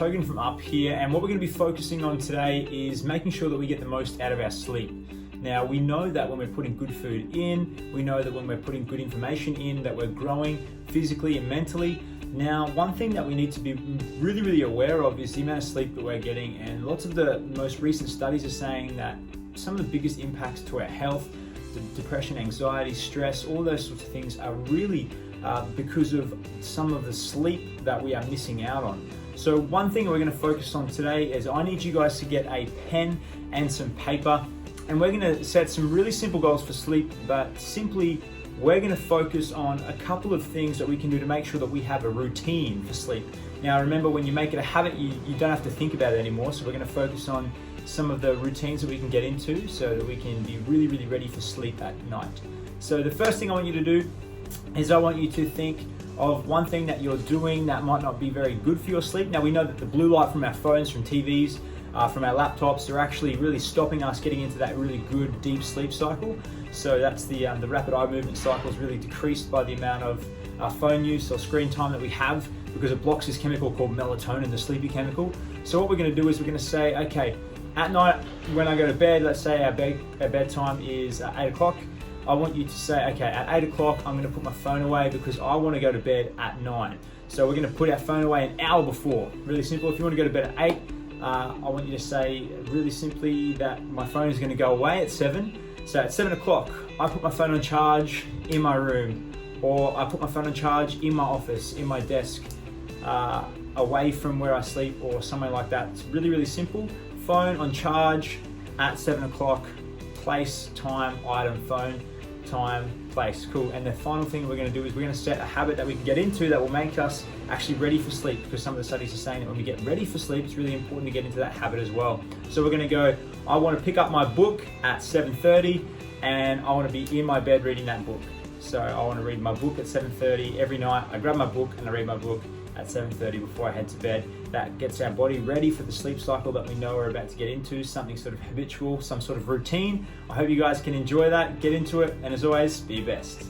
Togan from Up here, and what we're going to be focusing on today is making sure that we get the most out of our sleep. Now, we know that when we're putting good food in, we know that when we're putting good information in, that we're growing physically and mentally. Now, one thing that we need to be really aware of is the amount of sleep that we're getting, and lots of the most recent studies are saying that some of the biggest impacts to our health, depression, anxiety, stress, all those sorts of things are really because of some of the sleep that we are missing out on. So one thing we're going to focus on today is I need you guys to get a pen and some paper, and we're going to set some really simple goals for sleep, but simply we're going to focus on a couple of things that we can do to make sure that we have a routine for sleep. Now remember, when you make it a habit, you don't have to think about it anymore, so we're going to focus on some of the routines that we can get into so that we can be really ready for sleep at night. So the first thing I want you to do is I want you to think of one thing that you're doing that might not be very good for your sleep. Now we know that the blue light from our phones, from TVs, from our laptops are actually really stopping us getting into that really good deep sleep cycle. So that's the rapid eye movement cycle is really decreased by the amount of phone use or screen time that we have, because it blocks this chemical called melatonin, the sleepy chemical. So what we're going to do is we're going to say, okay, at night when I go to bed, let's say our bedtime is 8 o'clock. I want you to say, okay, at 8 o'clock, I'm going to put my phone away because I want to go to bed at 9. So we're going to put our phone away an hour before. Really simple. If you want to go to bed at 8, I want you to say really simply that my phone is going to go away at 7. So at 7 o'clock, I put my phone on charge in my room, or I put my phone on charge in my office, in my desk, away from where I sleep or somewhere like that. It's really simple. Phone on charge at 7 o'clock, place, time, item, phone, time, place. Cool. And the final thing we're going to do is we're going to set a habit that we can get into that will make us actually ready for sleep, because some of the studies are saying that when we get ready for sleep, it's really important to get into that habit as well. So we're going to go, I want to pick up my book at 7:30 and I want to be in my bed reading that book. So I want to read my book at 7:30 every night. I grab my book and I read my book at 7:30 before I head to bed. That gets our body ready for the sleep cycle that we know we're about to get into, something sort of habitual, some sort of routine. I hope you guys can enjoy that, get into it, and as always, be your best.